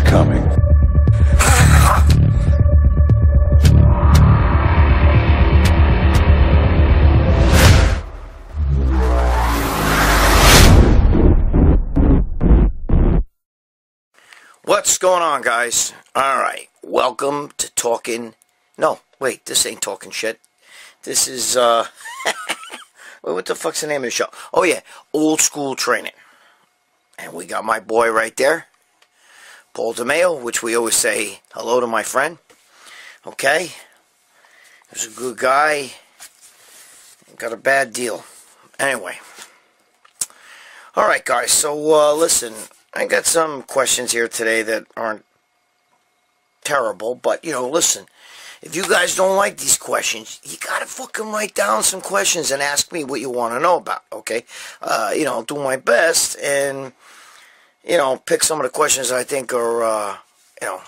coming. What's going on, guys? Alright, welcome to talking... No, wait, this ain't talking shit. This is, what the fuck's the name of the show? Oh yeah, Old School Training. And we got my boy right there, Paul DeMeo, which we always say hello to my friend. Okay? He's a good guy. Got a bad deal. Anyway. Alright, guys, so, listen... I got some questions here today that aren't terrible, but, you know, listen, if you guys don't like these questions, you gotta fucking write down some questions and ask me what you want to know about, okay? You know, I'll do my best and, you know, pick some of the questions I think are, you know,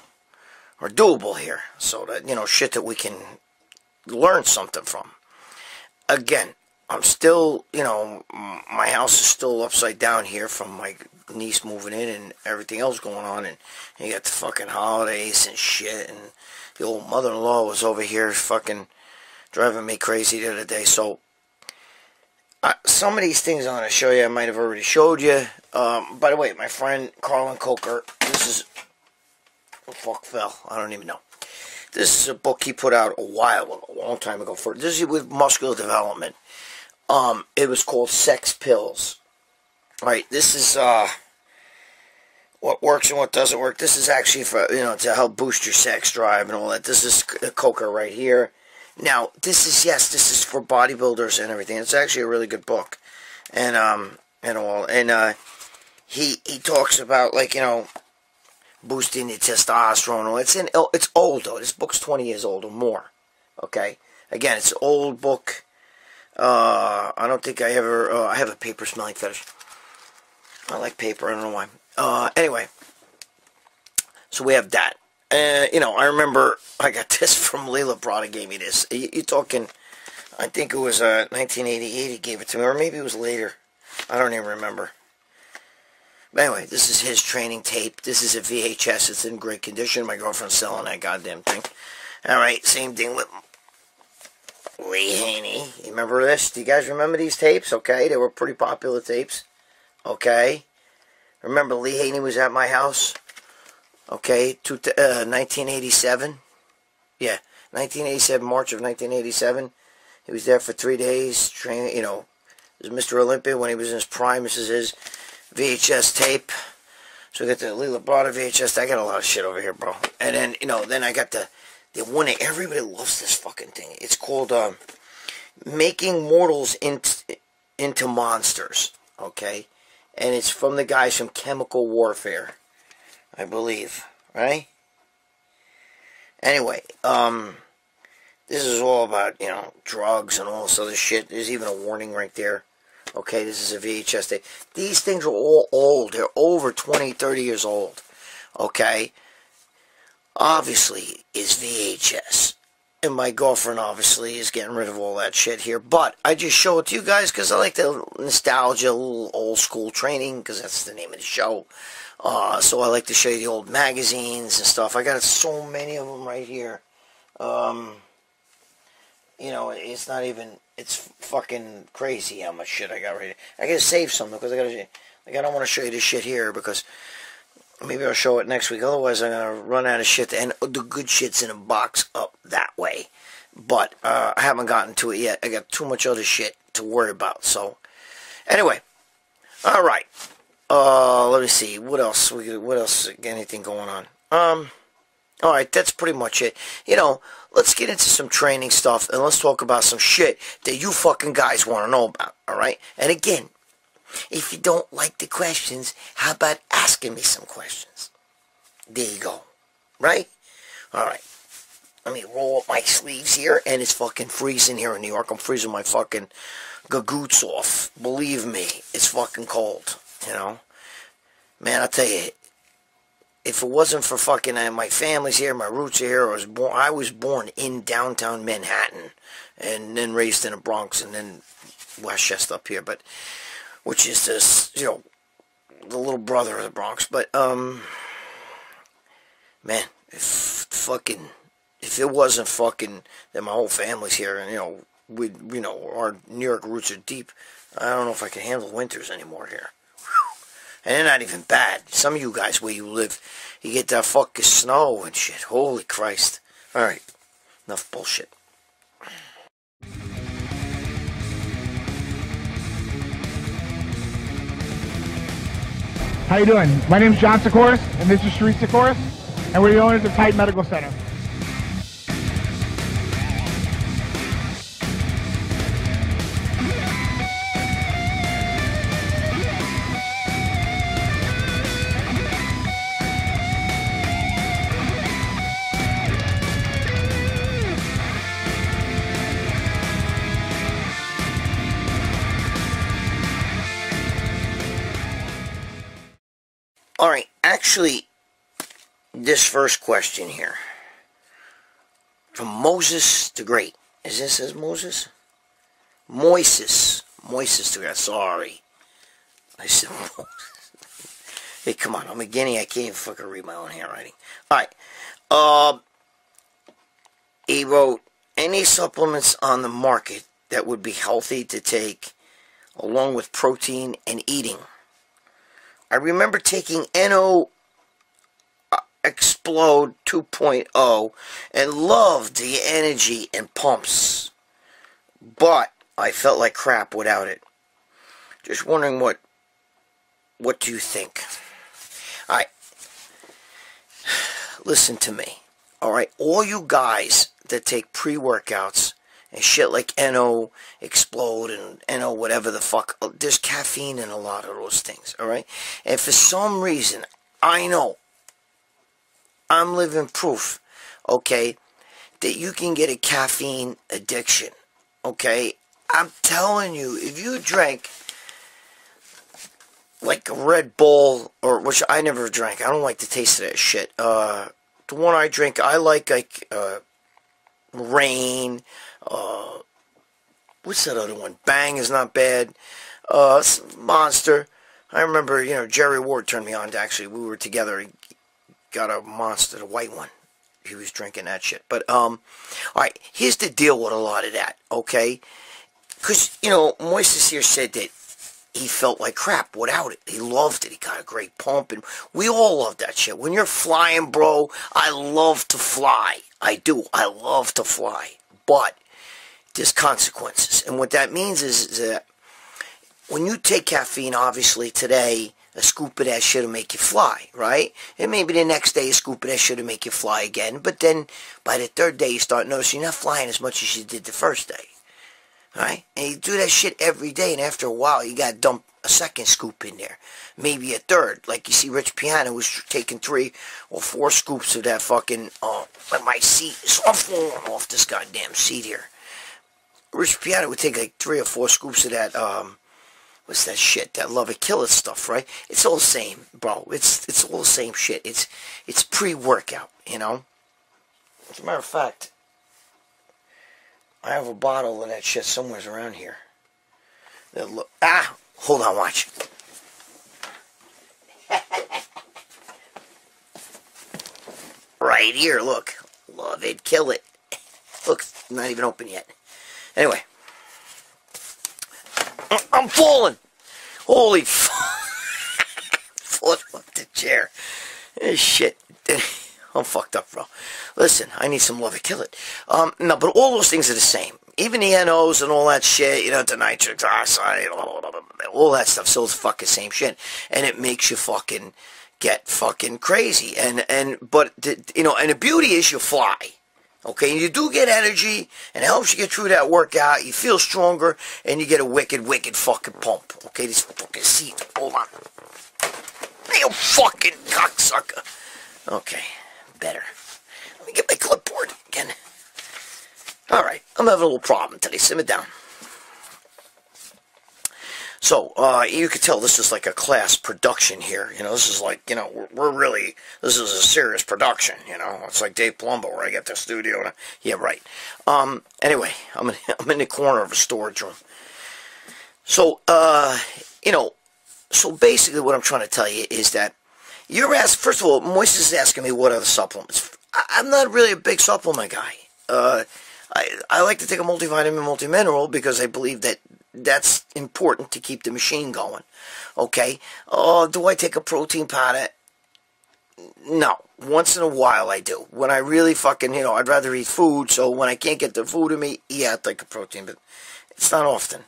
are doable here, so that, you know, shit that we can learn something from. Again, I'm still, you know, my house is still upside down here from my niece moving in and everything else going on, and you got the fucking holidays and shit, and the old mother-in-law was over here fucking driving me crazy the other day. So some of these things I'm going to show you, I might have already showed you. By the way, my friend Carlin Coker, this is, oh, fuck fell, I don't even know. This is a book he put out a while ago, a long time ago. This is with muscular development. It was called Sex Pills. Right, this is what works and what doesn't work. This is actually for, you know, to help boost your sex drive and all that. This is Coker right here. Now, this is, yes, this is for bodybuilders and everything. It's actually a really good book. And all. And he talks about, like, you know, boosting your testosterone. It's old, though. This book's 20 years old or more. Okay? Again, it's an old book. I don't think I ever, I have a paper smelling fetish. I like paper, I don't know why. Anyway, so we have that. You know, I remember I got this from Leela Prada gave me this. You're talking, I think it was 1988 he gave it to me, or maybe it was later. I don't even remember. But anyway, this is his training tape. This is a VHS. It's in great condition. My girlfriend's selling that goddamn thing. Alright, same thing with Lee Haney. You remember this? Do you guys remember these tapes? Okay, they were pretty popular tapes. Okay. Remember Lee Haney was at my house? Okay, 1987. Yeah, 1987, March of 1987. He was there for 3 days, training, you know, it was Mr. Olympia when he was in his prime. This is his VHS tape. So we got the Leela Prada VHS. I got a lot of shit over here, bro. And then, you know, then I got the one that everybody loves this fucking thing. It's called, Making Mortals into Monsters. Okay? And it's from the guys from Chemical Warfare, I believe, right? Anyway, this is all about, you know, drugs and all this other shit. There's even a warning right there. Okay, this is a VHS tape. These things are all old. They're over 20, 30 years old. Okay? Obviously, is VHS. And my girlfriend, obviously, is getting rid of all that shit here. But I just show it to you guys because I like the nostalgia, a little old school training, because that's the name of the show. So I like to show you the old magazines and stuff. I got so many of them right here. You know, it's not even, it's fucking crazy how much shit I got right here. I gotta save some because I don't want to show you this shit here because maybe I'll show it next week. Otherwise, I'm going to run out of shit. And the good shit's in a box up that way. But I haven't gotten to it yet. I got too much other shit to worry about. So, anyway. All right. Let me see. What else? What else? Anything going on? All right. That's pretty much it. You know, let's get into some training stuff. And let's talk about some shit that you fucking guys want to know about. All right? And again, if you don't like the questions, how about asking me some questions? There you go. Right? Alright. Let me roll up my sleeves here, and it's fucking freezing here in New York. I'm freezing my fucking gagoots off. Believe me, it's fucking cold. You know? Man, I tell you, if it wasn't for fucking my family's here, my roots are here, I was born in downtown Manhattan, and then raised in the Bronx, and then Westchester up here, but which is this, you know, the little brother of the Bronx. But man, if it wasn't fucking that my whole family's here, and our New York roots are deep, I don't know if I can handle winters anymore here. And they're not even bad. Some of you guys where you live, you get that fucking snow and shit. Holy Christ. Alright, enough bullshit. How you doing? My name's John Sikoris, and this is Sharif Sikoris, and we're the owners of Titan Medical Center. Alright, actually, this first question here. From Moses the Great. Is this as Moses? Moises. Moises the Great. Sorry. I said Moses. Hey, come on. I'm a guinea. I can't even fucking read my own handwriting. Alright. He wrote, any supplements on the market that would be healthy to take along with protein and eating. I remember taking NO Explode 2.0 and loved the energy and pumps, but I felt like crap without it. Just wondering what do you think? Alright, listen to me. Alright, all you guys that take pre-workouts and shit like NO Explode and NO whatever the fuck, there's caffeine in a lot of those things, alright? And for some reason, I know, I'm living proof, okay, that you can get a caffeine addiction, okay? I'm telling you, if you drink like a Red Bull, or which I never drank, I don't like the taste of that shit. The one I drink, I like Rain, what's that other one? Bang is not bad. Monster. I remember, Jerry Ward turned me on to, actually, we were together. He got a Monster, the white one. He was drinking that shit. But, alright, here's the deal with a lot of that, okay? Because, Moises here said that he felt like crap without it. He loved it. He got a great pump, and we all love that shit. When you're flying, bro, I love to fly. I do. I love to fly. But there's consequences. And what that means is that when you take caffeine, obviously today, a scoop of that shit will make you fly, right? And maybe the next day a scoop of that shit will make you fly again. But then by the third day you start noticing you're not flying as much as you did the first day. Right? And you do that shit every day, and after a while you gotta dump a second scoop in there. Maybe a third. Like you see Rich Piano was taking 3 or 4 scoops of that fucking, my seat is falling off this goddamn seat here. Rich Piano would take like 3 or 4 scoops of that, what's that shit? That Love It Kill It stuff, right? It's all the same, bro. It's all the same shit. It's pre-workout, As a matter of fact, I have a bottle of that shit somewhere around here. Hold on, watch. Right here, look. Love It, Kill It. Look, not even open yet. Anyway. I'm falling. Holy fuck. Falling off the chair. Shit. I'm fucked up, bro. Listen, I need some Love It, Kill It. No, but all those things are the same. Even the NOs and all that shit, the nitric oxide, all that stuff, so it's fucking same shit. And it makes you fucking get fucking crazy. But the beauty is you fly. Okay, and you do get energy, and it helps you get through that workout. You feel stronger, and you get a wicked, wicked fucking pump. Okay, this fucking seat. Hold on. You fucking cocksucker. Okay. Better. Let me get my clipboard again. Alright, I'm having a little problem today. Simmer down. So, you can tell this is like a class production here. This is like, we're really, this is a serious production, It's like Dave Palumbo where I get the studio. Yeah, right. Anyway, I'm in the corner of a storage room. So, so basically what I'm trying to tell you is that You're asking, first of all, Moist is asking me what are the supplements. I'm not really a big supplement guy. I like to take a multivitamin, multimineral because I believe that that's important to keep the machine going. Okay? Do I take a protein powder? No. Once in a while I do. When I really fucking, I'd rather eat food, so when I can't get the food in me, yeah, I take a protein, but it's not often.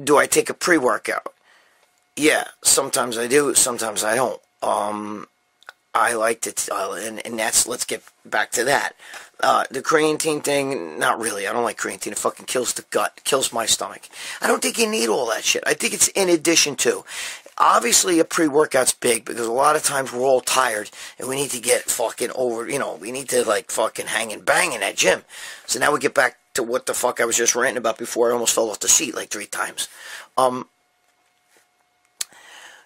Do I take a pre-workout? Yeah, sometimes I do, sometimes I don't. I like to, and that's, let's get back to that. The creatine thing, not really. I don't like creatine. It fucking kills the gut, kills my stomach. I don't think you need all that shit. I think it's in addition to. Obviously, a pre-workout's big because a lot of times we're all tired and we need to get fucking over, we need to like fucking hang and bang in that gym. So now we get back to what the fuck I was just ranting about before I almost fell off the seat like 3 times.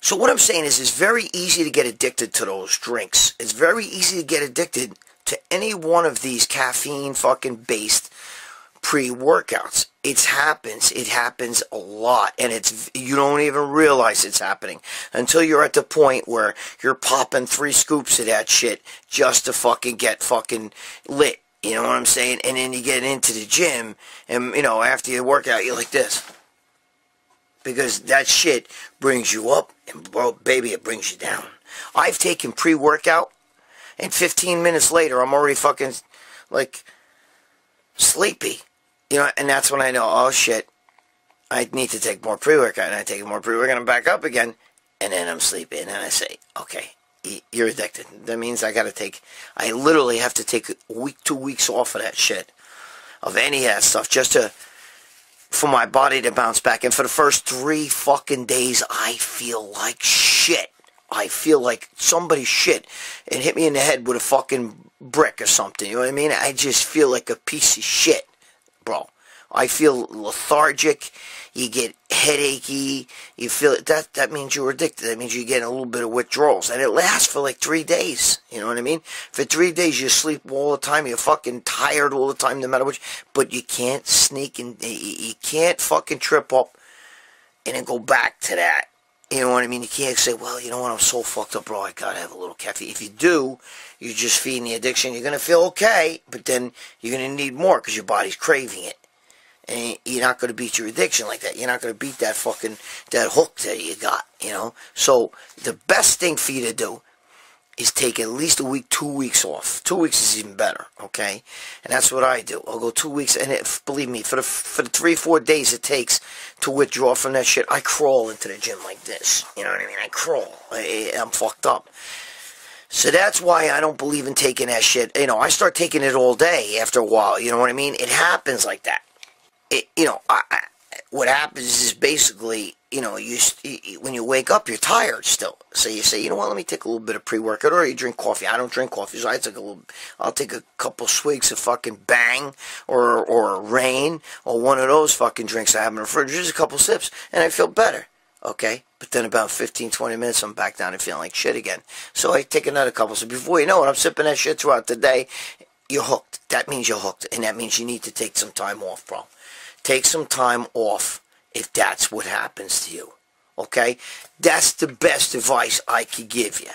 So what I'm saying is it's very easy to get addicted to those drinks. It's very easy to get addicted to any one of these caffeine fucking based pre-workouts. It happens a lot, and you don't even realize it's happening until you're at the point where you're popping 3 scoops of that shit just to fucking get fucking lit. You know what I'm saying? And then you get into the gym, and after you work out, you're like this. Because that shit brings you up, and well, baby, it brings you down. I've taken pre-workout, and 15 minutes later, I'm already fucking, like, sleepy. And that's when I know, oh shit, I need to take more pre-workout, and I take more pre-workout, and I'm back up again, and then I'm sleepy, and then I say, okay, you're addicted. That means I literally have to take a week, 2 weeks off of that shit, of any of that stuff, just for my body to bounce back. And for the first 3 fucking days, I feel like shit. I feel like somebody shit and hit me in the head with a fucking brick or something. You know what I mean? I just feel like a piece of shit, bro. I feel lethargic. You get headachy. You feel that means you're addicted. That means you're getting a little bit of withdrawals, and it lasts for like 3 days. You know what I mean? For 3 days, you sleep all the time. You're fucking tired all the time, no matter what. But you can't sneak and you can't fucking trip up and then go back to that. You know what I mean? You can't say, well, you know what? I'm so fucked up, bro. I gotta have a little caffeine. If you do, you're just feeding the addiction. You're gonna feel okay, but then you're gonna need more because your body's craving it. And you're not going to beat your addiction like that. You're not going to beat that hook that you got, So the best thing for you to do is take at least a week, 2 weeks off. 2 weeks is even better, okay? And that's what I do. I'll go 2 weeks, and believe me, for the 3-4 days it takes to withdraw from that shit, I crawl into the gym like this. You know what I mean? I crawl. I'm fucked up. So that's why I don't believe in taking that shit. I start taking it all day after a while. You know what I mean? It happens like that. What happens is basically, when you wake up, you're tired still. So you say, you know what, let me take a little bit of pre-workout, or you drink coffee. I don't drink coffee, so I'll take a couple swigs of fucking Bang, or Rain, or one of those fucking drinks I have in the refrigerator, just a couple sips, and I feel better, okay? But then about 15, 20 minutes, I'm back down and feeling like shit again. So I take another couple, so before you know it, I'm sipping that shit throughout the day. You're hooked. That means you're hooked, and that means you need to take some time off, bro. Take some time off if that's what happens to you, okay? That's the best advice I could give you,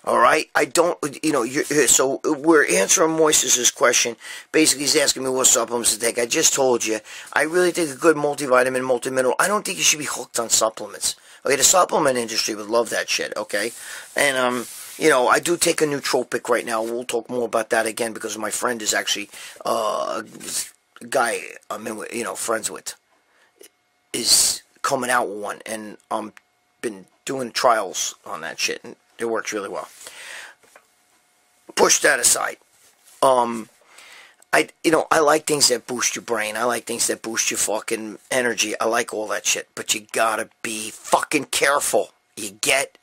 all right? I don't, so we're answering Moises' question. Basically, he's asking me what supplements to take. I just told you, I really think a good multivitamin, multimineral. I don't think you should be hooked on supplements. Okay, the supplement industry would love that shit, okay? And, I do take a nootropic right now. We'll talk more about that again because my friend is actually, guy I'm friends with is coming out with one, and been doing trials on that shit, and it works really well. Push that aside. I like things that boost your brain. I like things that boost your fucking energy. I like all that shit, but you gotta be fucking careful. You get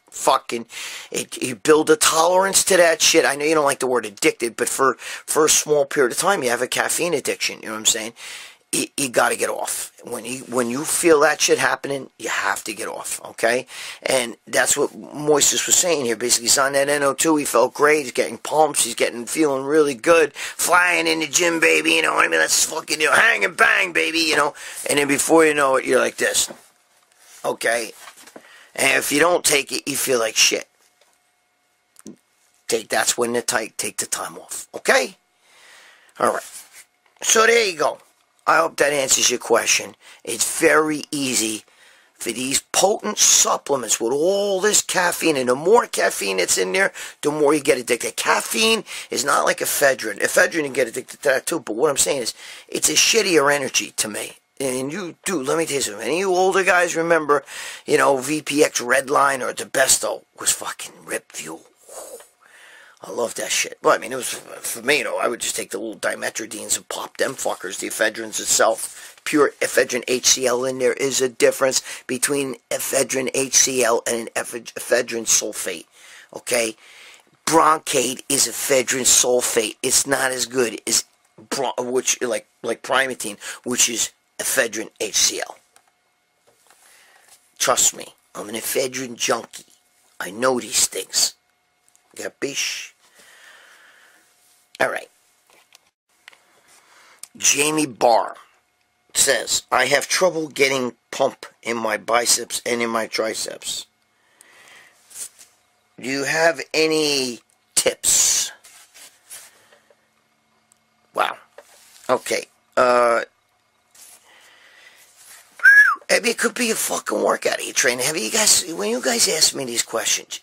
you build a tolerance to that shit. I know you don't like the word addicted, but for a small period of time, you have a caffeine addiction. You know what I'm saying? You got to get off. When you feel that shit happening, you have to get off, okay? And that's what Moises was saying here. Basically, he's on that NO2. He felt great. He's getting pumps. He's feeling really good. Flying in the gym, baby. You know what I mean? Let's fucking hang and bang, baby. And then before you know it, you're like this, okay? And if you don't take it, you feel like shit. That's when take the time off. Okay? Alright. So there you go. I hope that answers your question. It's very easy for these potent supplements with all this caffeine. And the more caffeine that's in there, the more you get addicted. Caffeine is not like ephedrine. Ephedrine, you get addicted to that too. But what I'm saying is, it's a shittier energy to me. And you do, let me tell you something. Any of you older guys remember, VPX Redline or the Besto was fucking Rip Fuel. I love that shit. Well, I mean, it was, for me, I would just take the little dimetrodines and pop them fuckers. The ephedrines itself, pure ephedrine HCl in there is a difference between ephedrine HCl and an ephedrine sulfate. Okay? Bronchate is ephedrine sulfate. It's not as good as, like Primatine, which is ephedrine HCl. Trust me, I'm an ephedrine junkie. I know these things. Capiche? Alright. Jamie Barr says, I have trouble getting pump in my biceps and in my triceps. Do you have any tips? Wow. Okay. Maybe it could be a fucking workout of your training. When you guys ask me these questions,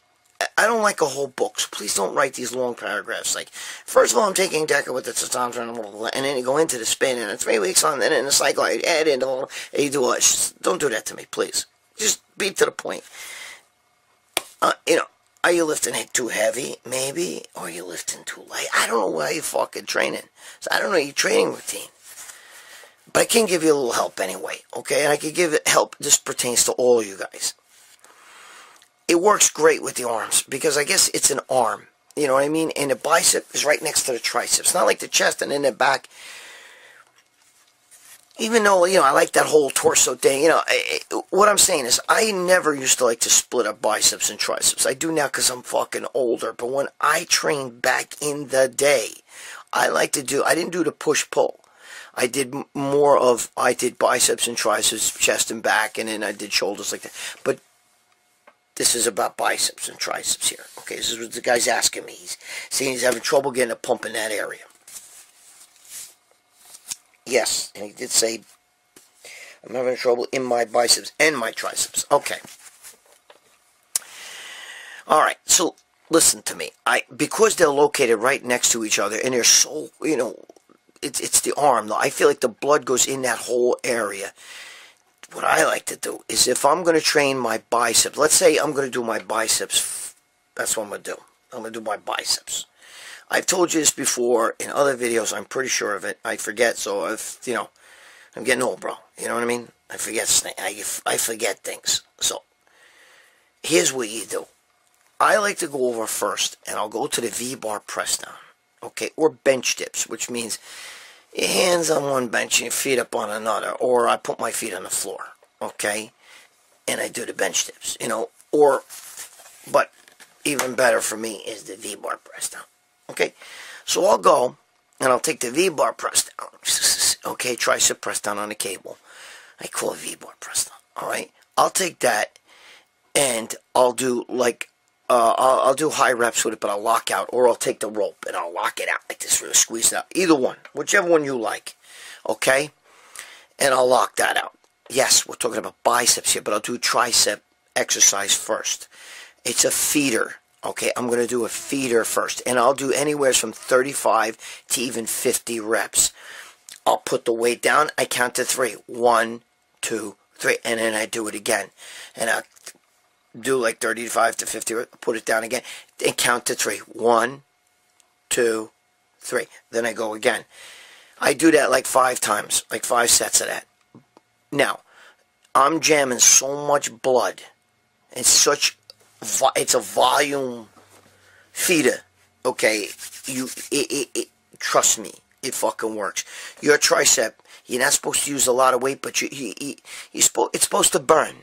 I don't like a whole book, so please don't write these long paragraphs. Like, first of all, I'm taking Deca with the testosterone, and then you go into the spin, and 3 weeks on, then in the cycle, I add in a little, and you do all that. Don't do that to me, please. Just be to the point. Are you lifting it too heavy, maybe? Or are you lifting too light? I don't know why you're fucking training. So I don't know your training routine. But I can give you a little help anyway, okay? And I can give it help. This pertains to all you guys. It works great with the arms, because I guess it's an arm. You know what I mean? And the bicep is right next to the triceps. Not like the chest and then the back. Even though, I like that whole torso thing, what I'm saying is, I never used to like to split up biceps and triceps. I do now because I'm fucking older. But when I trained back in the day, I didn't do the push-pull. I did biceps and triceps, chest and back, and then I did shoulders like that. But this is about biceps and triceps here. Okay, this is what the guy's asking me. He's saying he's having trouble getting a pump in that area. Yes, and he did say, I'm having trouble in my biceps and my triceps. Okay. Alright, so listen to me. Because they're located right next to each other, and they're so, it's the arm. I feel like the blood goes in that whole area. What I like to do is, if I'm going to train my biceps, let's say I'm going to do my biceps, that's what I'm going to do. I'm going to do my biceps. I've told you this before in other videos, I'm pretty sure of it. I forget, so I'm getting old, bro. You know what I mean? I forget things. So, here's what you do. I like to go over first, and I'll go to the V-bar press down, okay, or bench dips, which means your hands on one bench and your feet up on another, or I put my feet on the floor, okay, and I do the bench dips, but even better for me is the V-bar press down, okay. So I'll go, and I'll take the V-bar press down, okay, tricep press down on the cable. I call it V-bar press down, all right. I'll take that, and I'll do I'll do high reps with it, but I'll lock out, or I'll take the rope and I'll lock it out like this, really squeeze it out. Either one, whichever one you like, okay? And I'll lock that out. Yes, we're talking about biceps here, but I'll do tricep exercise first. It's a feeder, okay? I'm going to do a feeder first, and I'll do anywhere from 35 to even 50 reps. I'll put the weight down. I count to 3. 1, 2, 3, and then I do it again. And I'll do like 35 to 50, put it down again, and count to 3. 1, 2, 3. Then I go again. I do that like 5 times, like 5 sets of that. Now, I'm jamming so much blood. It's a volume feeder. Okay, trust me, it fucking works. Your tricep, you're not supposed to use a lot of weight, but it's supposed to burn.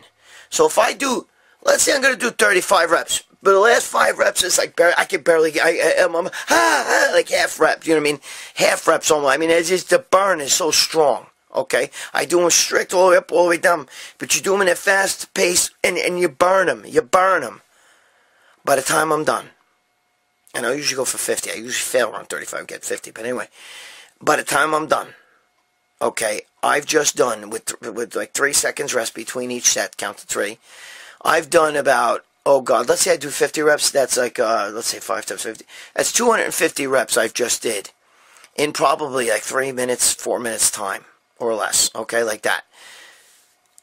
So if I do, let's say I'm going to do 35 reps, but the last 5 reps is like, I can barely, I'm like half reps, you know what I mean? Half reps only. I mean, it's just, the burn is so strong, Okay, I do them strict all the way up, all the way down, but you do them in a fast pace, and you burn them. You burn them. By the time I'm done, and I usually go for 50. I usually fail around 35, get 50. But anyway, by the time I'm done, okay, I've just done with like 3 seconds rest between each set. Count to 3. I've done about, oh God, let's say I do 50 reps. That's like let's say 5 times 50. That's 250 reps I've just did in probably like 3 minutes, 4 minutes time. Or less, okay, like that.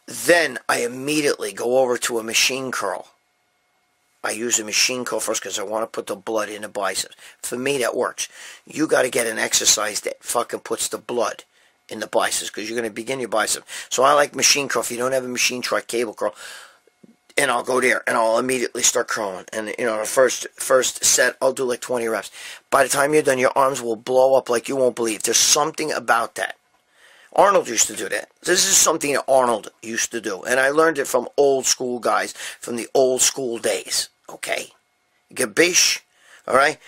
Then I immediately go over to a machine curl. I use a machine curl first because I want to put the blood in the biceps. For me, that works. You got to get an exercise that fucking puts the blood in the biceps because you're going to begin your bicep. So I like machine curl. If you don't have a machine, try cable curl. And I'll go there and I'll immediately start curling. And, you know, the first set, I'll do like 20 reps. By the time you're done, your arms will blow up like you won't believe. There's something about that. Arnold used to do that. This is something that Arnold used to do. And I learned it from old school guys, from the old school days. Okay? Gabish. Alright?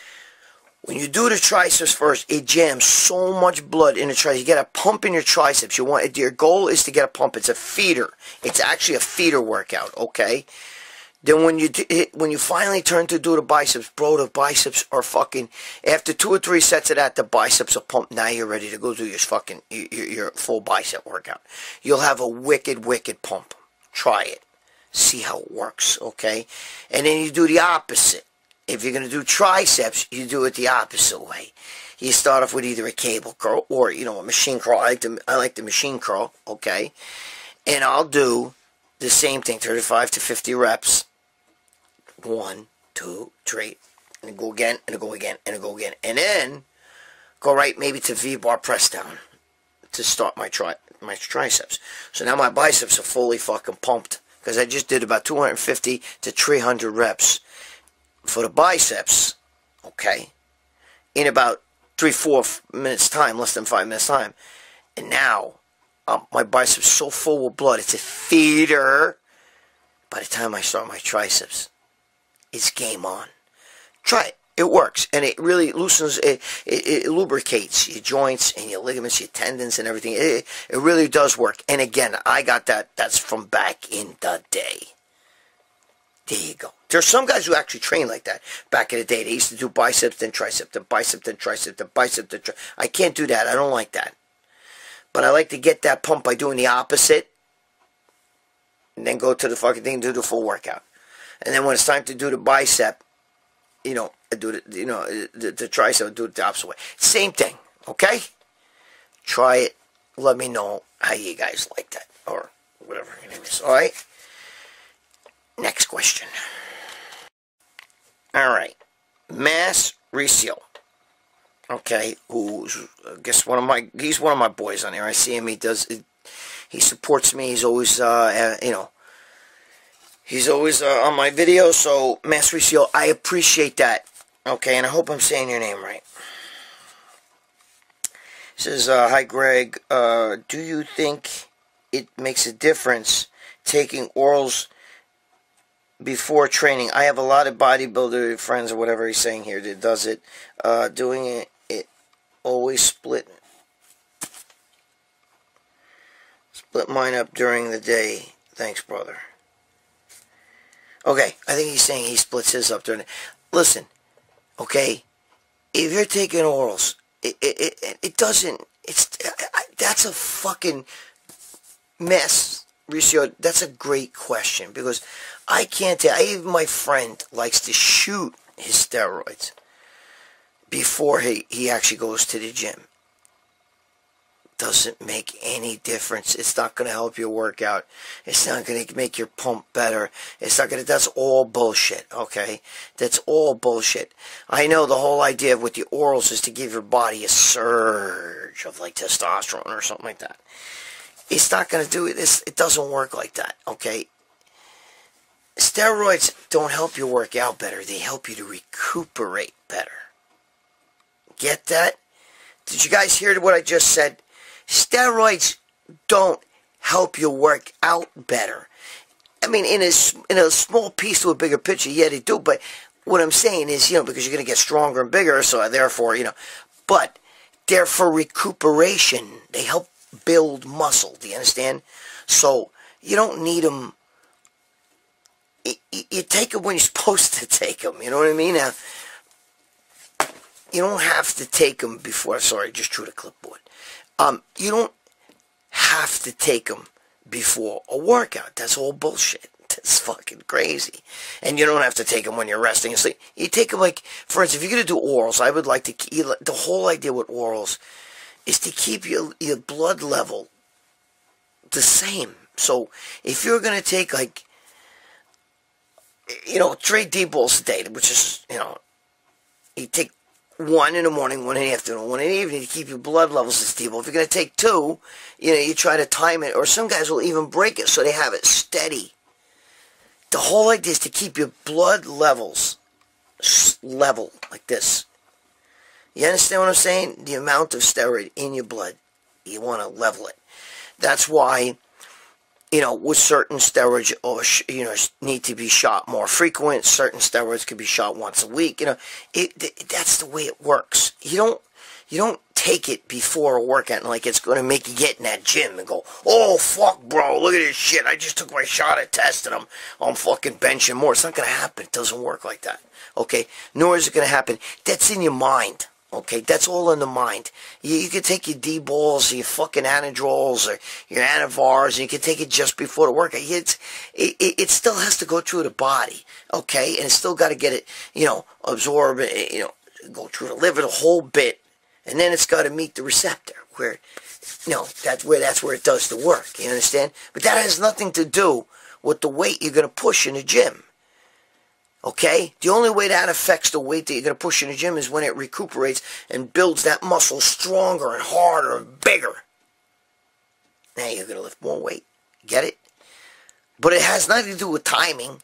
When you do the triceps first, it jams so much blood in the triceps. You get a pump in your triceps. Your goal is to get a pump. It's a feeder. It's actually a feeder workout. Okay? Then when you finally turn to do the biceps, bro, the biceps are fucking, after 2 or 3 sets of that, the biceps are pumped. Now you're ready to go do your full bicep workout. You'll have a wicked, wicked pump. Try it. See how it works, okay? And then you do the opposite. If you're going to do triceps, you do it the opposite way. You start off with either a cable curl or, you know, a machine curl. I like the machine curl, okay? And I'll do the same thing, 35 to 50 reps. 1, 2, 3, and go again, and go again, and go again. And then go right maybe to V-bar press down to start my triceps. So now my biceps are fully fucking pumped because I just did about 250 to 300 reps for the biceps, okay, in about 3-4 minutes time, less than 5 minutes time. And now my biceps so full with blood, it's a feeder. By the time I start my triceps, it's game on. Try it. It works. And it really loosens, it lubricates your joints and your ligaments, your tendons and everything. It really does work. And again, I got that. That's from back in the day. There you go. There's some guys who actually train like that. Back in the day, they used to do biceps, then tricep, then bicep, then tricep, then bicep, then tricep. I can't do that. I don't like that. But I like to get that pump by doing the opposite. And then go to the fucking thing and do the full workout. And then when it's time to do the bicep, you know, I do the tricep, I do it the opposite way. Same thing, okay? Try it. Let me know how you guys like that, or whatever your name is. All right. Next question. All right, Mass Reseal. Okay, who's I guess he's one of my boys on there. I see him. He supports me. He's always you know. He's always on my videos, so Mass Reseal, I appreciate that. Okay, and I hope I'm saying your name right. He says, hi Greg, do you think it makes a difference taking orals before training? I have a lot of bodybuilder friends or whatever he's saying here that does it. Doing it always split mine up during the day. Thanks, brother. Okay, I think he's saying he splits his up during it. Listen, okay, if you're taking orals, it doesn't, that's a fucking mess, Ricio. That's a great question, because I can't tell, even my friend likes to shoot his steroids before he actually goes to the gym. Doesn't make any difference. It's not going to help your workout. It's not going to make your pump better. It's not going to, that's all bullshit, okay? That's all bullshit. I know the whole idea with the orals is to give your body a surge of like testosterone or something like that. It's not going to do it. It doesn't work like that, okay? Steroids don't help you work out better. They help you to recuperate better. Get that? Did you guys hear what I just said? Steroids don't help you work out better. I mean, in a small piece to a bigger picture, yeah, they do. But what I'm saying is, you know, because you're going to get stronger and bigger, so therefore, you know, but they're for recuperation. They help build muscle. Do you understand? So you don't need them. You take them when you're supposed to take them. You know what I mean? Now, you don't have to take them before. Sorry, just drew the clipboard. You don't have to take them before a workout. That's all bullshit. That's fucking crazy. And you don't have to take them when you're resting and sleep. You take them like, for instance, if you're going to do orals, I would like to, the whole idea with orals is to keep your blood level the same. So if you're going to take like, 3 D-balls a day, which is, you take 1 in the morning, 1 in the afternoon, 1 in the evening to keep your blood levels stable. If you're going to take 2, you try to time it, or some guys will even break it so they have it steady. The whole idea is to keep your blood levels level, like this. You understand what I'm saying? The amount of steroid in your blood, you want to level it. That's why, with certain steroids, need to be shot more frequent. Certain steroids can be shot once a week. That's the way it works. You don't take it before a workout like it's going to make you get in that gym and go, oh, fuck, bro, look at this shit. I just took my shot at testing them. I'm fucking benching more. It's not going to happen. It doesn't work like that, okay? Nor is it going to happen. That's in your mind, okay? That's all in the mind. You can take your D-balls, or your fucking anadrols, or your anavars, and you can take it just before the workout. It still has to go through the body, okay? And it's still got to get it, absorb it, go through the liver, the whole bit. And then it's got to meet the receptor, where, that's where it does the work. You understand? But that has nothing to do with the weight you're going to push in the gym. Okay? The only way that affects the weight that you're going to push in the gym is when it recuperates and builds that muscle stronger and harder and bigger. Now you're going to lift more weight. Get it? But it has nothing to do with timing.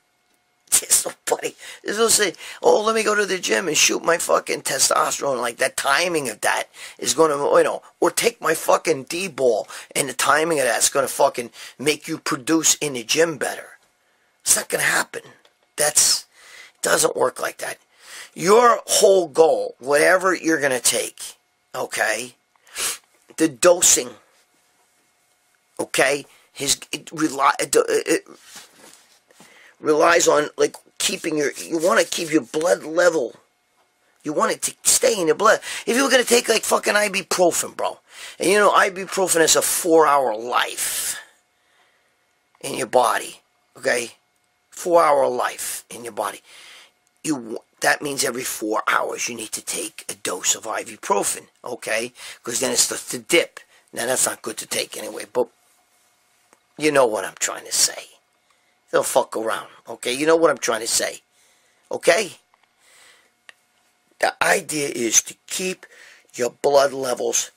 There's nobody. There's no say, oh, let me go to the gym and shoot my fucking testosterone. Like, that timing of that is going to, or take my fucking D-ball, and the timing of that's going to fucking make you produce in the gym better. It's not going to happen. It doesn't work like that. Your whole goal, whatever you're going to take, okay, the dosing, okay, it relies on, like, you want to keep your blood level. You want it to stay in your blood. If you were going to take, like, fucking ibuprofen, bro, and ibuprofen is a 4-hour life in your body, okay? 4-hour life in your body. That means every 4 hours you need to take a dose of ibuprofen, okay? Because then it starts to dip. Now, that's not good to take anyway, but you know what I'm trying to say. They'll fuck around, okay? You know what I'm trying to say, okay? The idea is to keep your blood levels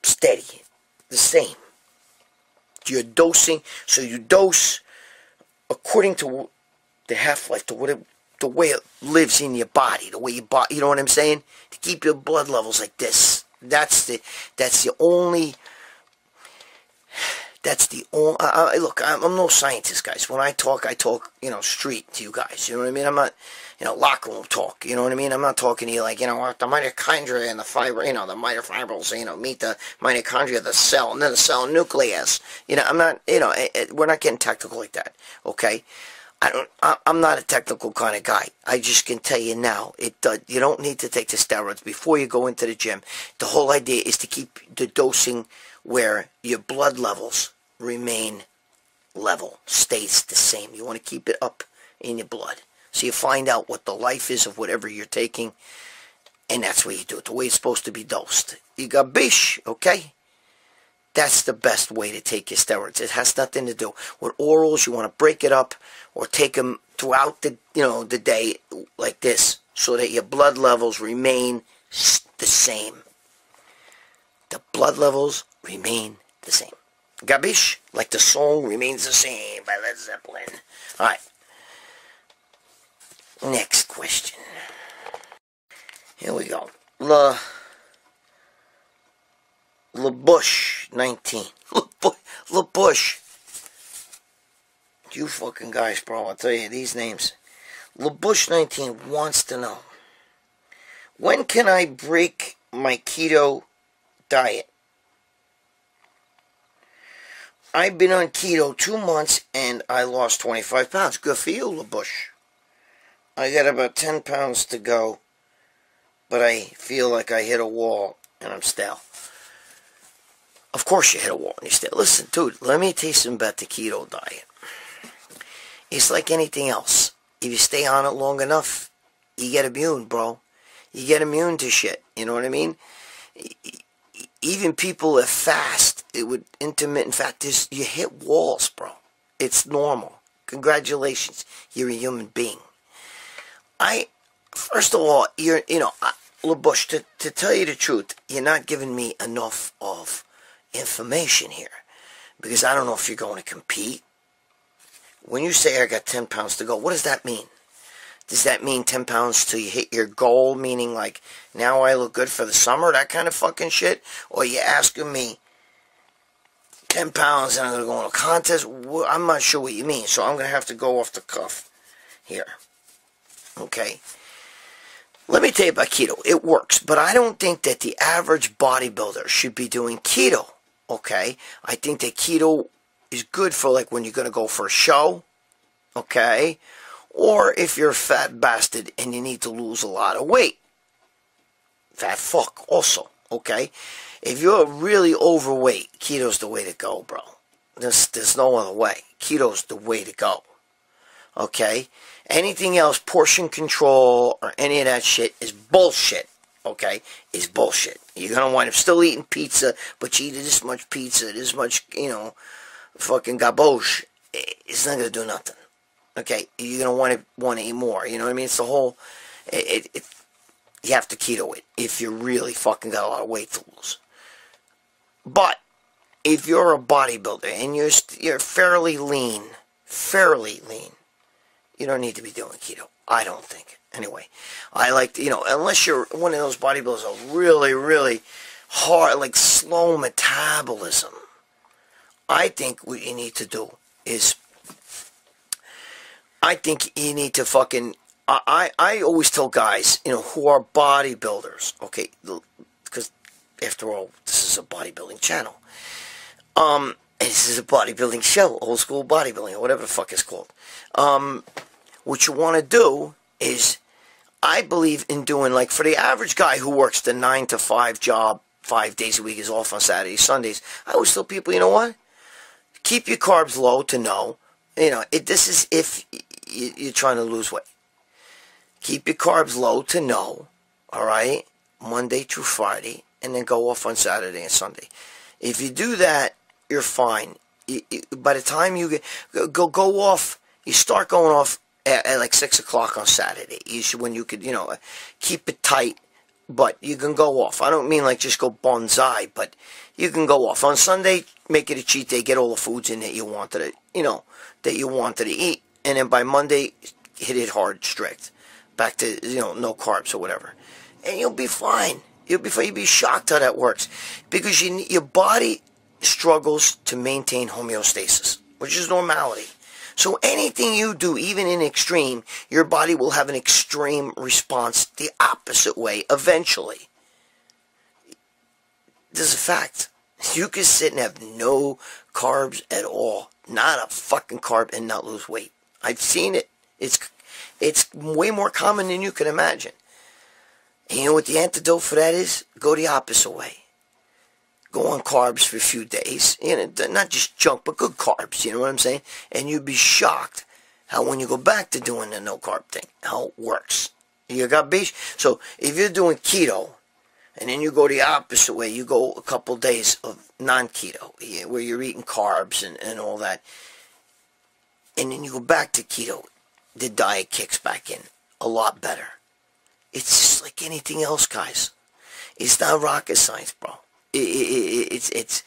steady, the same. You're dosing, so you dose according to the half-life, to the way it lives in your body, the way you know what I'm saying? To keep your blood levels like this. That's the only... look, I'm no scientist, guys. When I talk, street to you guys. You know what I mean? I'm not, locker room talk. You know what I mean? I'm not talking to you like, the mitochondria and the fiber, the mitofibrils, meet the mitochondria of the cell, and then the cell nucleus. I'm not, we're not getting technical like that, okay? I'm not a technical kind of guy. I just can tell you now, you don't need to take the steroids before you go into the gym. The whole idea is to keep the dosing where your blood levels remain level, stays the same. You want to keep it up in your blood. So you find out what the life is of whatever you're taking, and that's what you do it, the way it's supposed to be dosed. You got bish, okay? That's the best way to take your steroids. It has nothing to do with orals. You want to break it up or take them throughout the, the day like this so that your blood levels remain the same. The blood levels remain the same. Gabish? Like the song remains the same by Led Zeppelin. Alright. Next question. Here we go. LaBush 19. LaBush. You fucking guys, bro. I'll tell you these names. LaBush 19 wants to know, when can I break my keto diet? I've been on keto 2 months and I lost 25 pounds. Good for you, LaBush. I got about 10 pounds to go, but I feel like I hit a wall and I'm stale. Of course you hit a wall and you're stale. Listen, dude, let me tell you something about the keto diet. It's like anything else. If you stay on it long enough, you get immune, bro. You get immune to shit. You know what I mean? Even people that fast, with intermittent fast, you hit walls, bro. It's normal. Congratulations. You're a human being. First of all, LaBush, to tell you the truth, you're not giving me enough of information here. Because I don't know if you're going to compete. When you say I got 10 pounds to go, what does that mean? Does that mean 10 pounds till you hit your goal, meaning like, now I look good for the summer, that kind of fucking shit? Or are you asking me 10 pounds and I'm going to go in a contest? I'm not sure what you mean, so I'm going to have to go off the cuff here. Okay? Let me tell you about keto. It works, but I don't think that the average bodybuilder should be doing keto. Okay? I think that keto is good for like when you're going to go for a show. Okay? Or if you're a fat bastard and you need to lose a lot of weight. Fat fuck also, okay? If you're really overweight, keto's the way to go, bro. There's no other way. Keto's the way to go, okay? Anything else, portion control or any of that shit is bullshit, okay? Is bullshit. You're going to wind up still eating pizza, but you eat this much pizza, this much, fucking garbage. It's not going to do nothing. Okay, you're going to want to eat more, you know what I mean? It's the whole, you have to keto it if you really fucking got a lot of weight to lose. But, if you're a bodybuilder and you're fairly lean, you don't need to be doing keto. I don't think. Anyway, I like to, unless you're one of those bodybuilders that really, really hard, like slow metabolism, I think what you need to do is, I think you need to fucking, I always tell guys, who are bodybuilders, okay, because after all, this is a bodybuilding channel, and this is a bodybuilding show, old school bodybuilding, or whatever the fuck it's called. What you want to do is, I believe in doing, like, for the average guy who works the 9 to 5 job, 5 days a week, is off on Saturdays, Sundays, I always tell people, you know what, keep your carbs low to know, this is if you're trying to lose weight. Keep your carbs low to know, alright, Monday through Friday, and then go off on Saturday and Sunday. If you do that, you're fine. By the time you go off, you start going off at like 6 o'clock on Saturday. When you could, keep it tight, but you can go off. I don't mean like just go bonsai, but you can go off. On Sunday, make it a cheat day, get all the foods in that you wanted to eat. And then by Monday, hit it hard, strict. Back to, no carbs or whatever. And you'll be fine. You'll be shocked how that works. Because your body struggles to maintain homeostasis, which is normality. So anything you do, even in extreme, your body will have an extreme response the opposite way eventually. This is a fact. You can sit and have no carbs at all. Not a fucking carb and not lose weight. I've seen it. It's way more common than you can imagine. And you know what the antidote for that is? Go the opposite way. Go on carbs for a few days. Not just junk, but good carbs. You know what I'm saying? And you'd be shocked how when you go back to doing the no carb thing, how it works. You got beach? So if you're doing keto, and then you go the opposite way, you go a couple days of non-keto, where you're eating carbs and all that, and then you go back to keto, the diet kicks back in a lot better. It's just like anything else, guys. It's not rocket science, bro. It's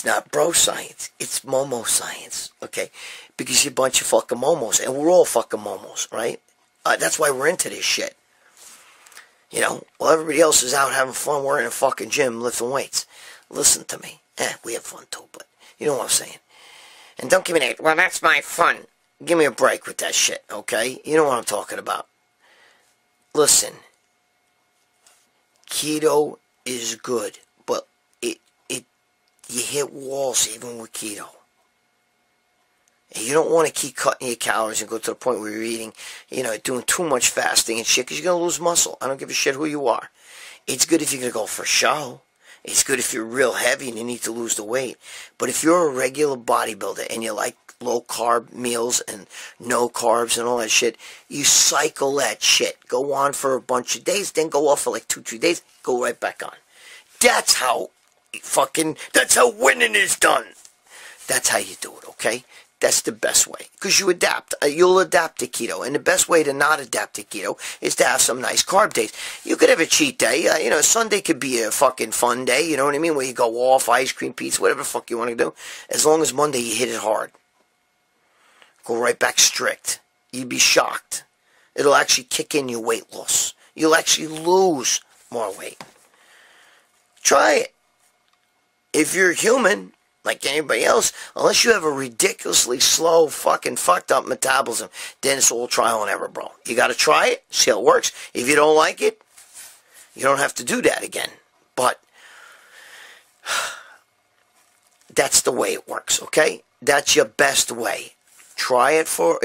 not bro science. It's momo science, okay? Because you're a bunch of fucking momos, and we're all fucking momos, right? That's why we're into this shit. While everybody else is out having fun, we're in a fucking gym lifting weights. Listen to me. We have fun too, but you know what I'm saying. And don't give me that, well, that's my fun. Give me a break with that shit, okay? You know what I'm talking about. Listen. Keto is good, but you hit walls even with keto. And you don't want to keep cutting your calories and go to the point where you're eating, doing too much fasting and shit, because you're going to lose muscle. I don't give a shit who you are. It's good if you're going to go for show. It's good if you're real heavy and you need to lose the weight. But if you're a regular bodybuilder and you like low-carb meals and no carbs and all that shit, you cycle that shit. Go on for a bunch of days, then go off for like 2-3 days, go right back on. That's how winning is done. That's how you do it, okay? That's the best way. Because you adapt. You'll adapt to keto. And the best way to not adapt to keto is to have some nice carb days. You could have a cheat day. Sunday could be a fucking fun day, you know what I mean? Where you go off, ice cream, pizza, whatever the fuck you want to do. As long as Monday you hit it hard. Go right back strict. You'd be shocked. It'll actually kick in your weight loss. You'll actually lose more weight. Try it. If you're human, like anybody else, unless you have a ridiculously slow, fucking fucked up metabolism, then it's all trial and error, bro. You got to try it, see how it works. If you don't like it, you don't have to do that again. But that's the way it works, okay? That's your best way. Try it for,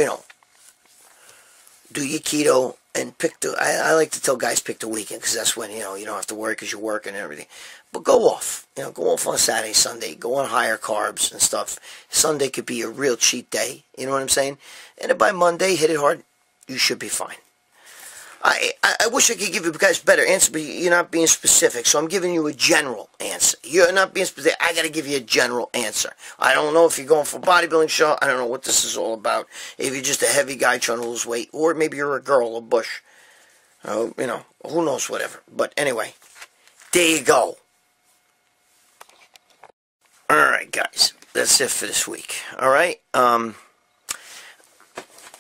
do your keto and pick the, I like to tell guys pick the weekend because that's when, you don't have to worry because you're working and everything. But go off. Go off on Saturday, Sunday. Go on higher carbs and stuff. Sunday could be a real cheat day. You know what I'm saying? And then by Monday, hit it hard. You should be fine. I wish I could give you guys a better answer, but you're not being specific. So I'm giving you a general answer. You're not being specific. I got to give you a general answer. I don't know if you're going for a bodybuilding show. I don't know what this is all about. If you're just a heavy guy trying to lose weight, or maybe you're a girl, a bush. Who knows, whatever. But anyway, there you go. Alright, guys. That's it for this week. Alright? I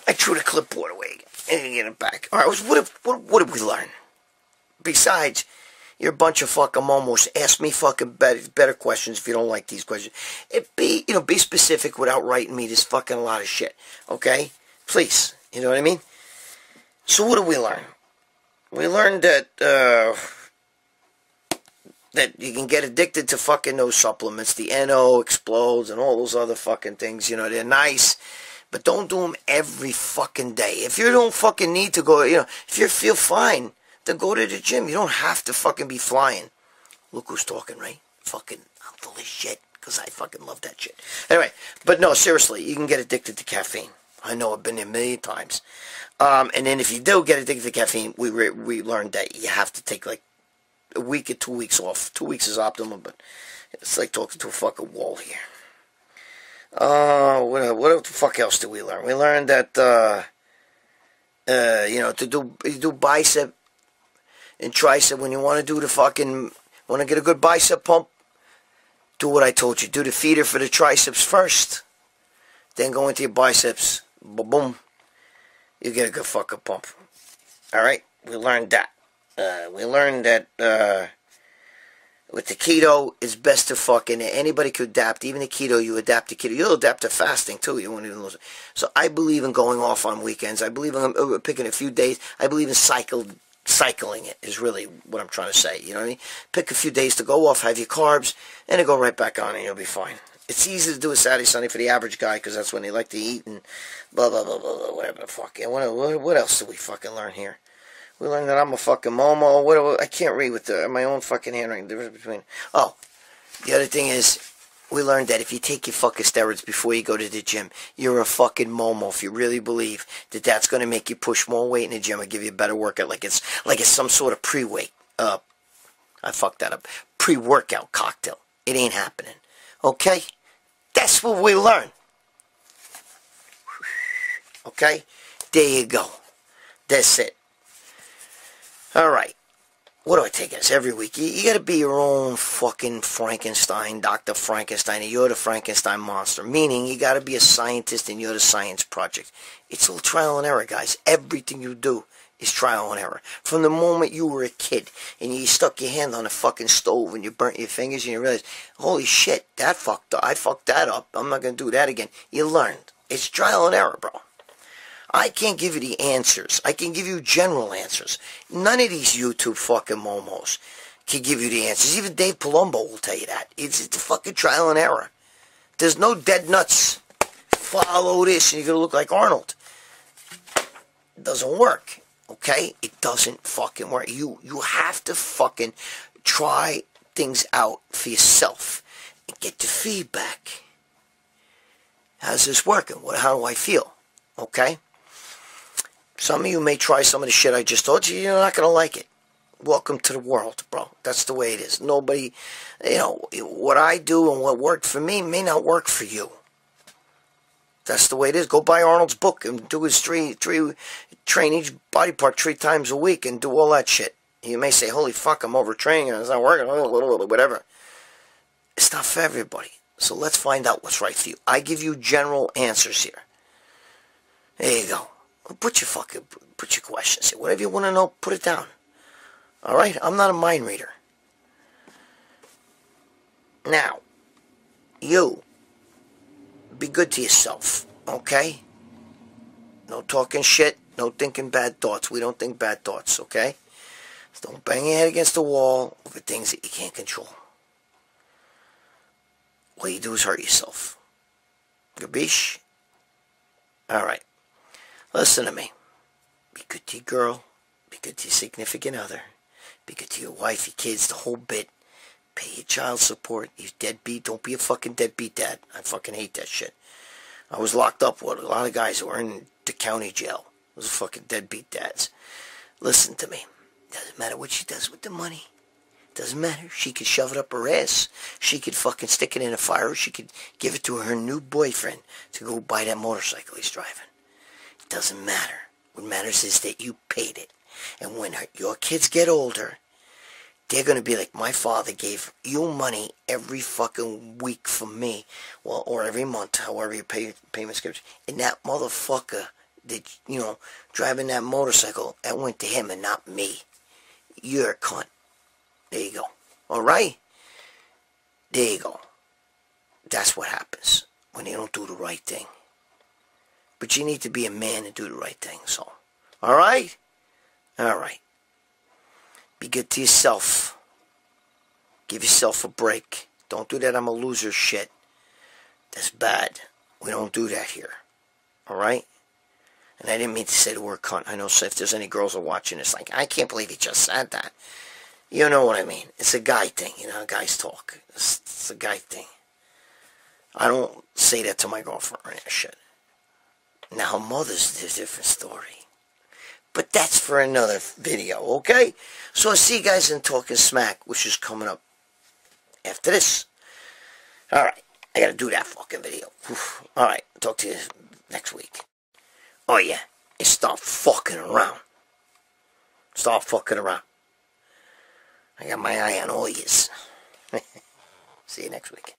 threw the clipboard away again. And get it back. Alright, what did we learn? Besides, you're a bunch of fucking momos. Ask me fucking better questions if you don't like these questions. Be specific without writing me this fucking lot of shit. Okay? Please. You know what I mean? So what did we learn? We learned that, that you can get addicted to fucking those supplements. The NO explodes and all those other fucking things. They're nice. But don't do them every fucking day. If you don't fucking need to go, if you feel fine, then go to the gym. You don't have to fucking be flying. Look who's talking, right? Fucking, I'm full of shit. Because I fucking love that shit. Anyway, but no, seriously, you can get addicted to caffeine. I know I've been there a million times. And then if you do get addicted to caffeine, we learned that you have to take like a week or 2 weeks off. 2 weeks is optimal, but it's like talking to a fucking wall here. What the fuck else did we learn? We learned that, to do bicep and tricep, when you want to do the fucking, want to get a good bicep pump, do what I told you. Do the feeder for the triceps first, then go into your biceps, boom, you get a good fucking pump. Alright, we learned that. We learned that, with the keto, it's best to fucking, anybody could adapt. Even the keto, you adapt to keto. You'll adapt to fasting, too. You won't even lose it. So I believe in going off on weekends. I believe in picking a few days. I believe in cycling it is really what I'm trying to say. You know what I mean? Pick a few days to go off, have your carbs, and then go right back on and you'll be fine. It's easy to do a Saturday, Sunday for the average guy because that's when they like to eat and blah, blah, blah, blah, blah, whatever the fuck. And what else did we fucking learn here? We learned that I'm a fucking momo. I can't read with my own fucking handwriting. The difference between... Oh, the other thing is, we learned that if you take your fucking steroids before you go to the gym, you're a fucking momo. If you really believe that that's going to make you push more weight in the gym or give you a better workout, like it's some sort of pre-weight. I fucked that up. Pre-workout cocktail. It ain't happening. Okay? That's what we learned. Okay? There you go. That's it. Alright, what do I take as every week? You gotta be your own fucking Frankenstein, Dr. Frankenstein, and you're the Frankenstein monster. Meaning, you gotta be a scientist and you're the science project. It's all trial and error, guys. Everything you do is trial and error. From the moment you were a kid and you stuck your hand on a fucking stove and you burnt your fingers and you realized, holy shit, I fucked that up. I'm not gonna do that again. You learned. It's trial and error, bro. I can't give you the answers. I can give you general answers. None of these YouTube fucking momos can give you the answers. Even Dave Palumbo will tell you that. It's a fucking trial and error. There's no dead nuts. Follow this and you're going to look like Arnold. It doesn't work. Okay? It doesn't fucking work. You have to fucking try things out for yourself and get the feedback. How's this working? How do I feel? Okay? Some of you may try some of the shit I just told you. You're not going to like it. Welcome to the world, bro. That's the way it is. Nobody, what I do and what worked for me may not work for you. That's the way it is. Go buy Arnold's book and do his train each body part 3 times a week and do all that shit. You may say, holy fuck, I'm overtraining and it's not working, whatever. It's not for everybody. So let's find out what's right for you. I give you general answers here. There you go. Put your questions here. Whatever you want to know, put it down. All right? I'm not a mind reader. Now, you, be good to yourself, okay? No talking shit, no thinking bad thoughts. We don't think bad thoughts, okay? So don't bang your head against the wall over things that you can't control. All you do is hurt yourself. Gabish? All right. Listen to me. Be good to your girl. Be good to your significant other. Be good to your wife, your kids, the whole bit. Pay your child support. You deadbeat. Don't be a fucking deadbeat dad. I fucking hate that shit. I was locked up with a lot of guys who were in the county jail. Those fucking deadbeat dads. Listen to me. Doesn't matter what she does with the money. Doesn't matter. She could shove it up her ass. She could fucking stick it in a fire. She could give it to her new boyfriend to go buy that motorcycle he's driving. It doesn't matter. What matters is that you paid it. And when your kids get older, they're going to be like, my father gave you money every fucking week from me. Well, or every month, however your payment skips. And that motherfucker that, driving that motorcycle, that went to him and not me. You're a cunt. There you go. Alright? There you go. That's what happens when you don't do the right thing. But you need to be a man and do the right thing, so. Alright? Alright. Be good to yourself. Give yourself a break. Don't do that I'm a loser shit. That's bad. We don't do that here. Alright? And I didn't mean to say the word cunt. I know if there's any girls who are watching, it's like, I can't believe he just said that. You know what I mean. It's a guy thing. Guys talk. It's a guy thing. I don't say that to my girlfriend or that shit. Now, mothers, there's a different story. But that's for another video, okay? So I'll see you guys in Talking Smack, which is coming up after this. Alright, I gotta do that fucking video. Alright, talk to you next week. Oh yeah, and stop fucking around. Stop fucking around. I got my eye on all yous. See you next week.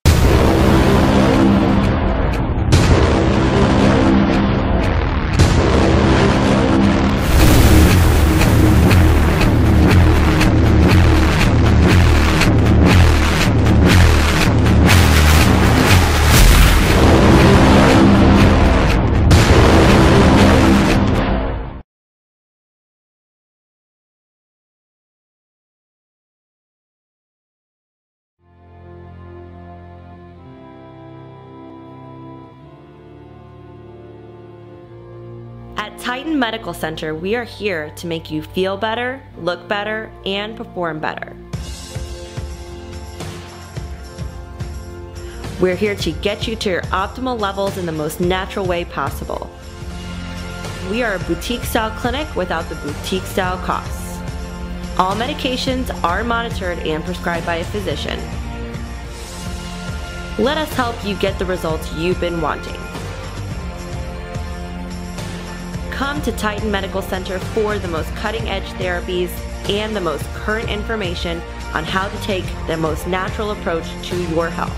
At Titan Medical Center, we are here to make you feel better, look better, and perform better. We're here to get you to your optimal levels in the most natural way possible. We are a boutique-style clinic without the boutique-style costs. All medications are monitored and prescribed by a physician. Let us help you get the results you've been wanting. Come to Titan Medical Center for the most cutting-edge therapies and the most current information on how to take the most natural approach to your health.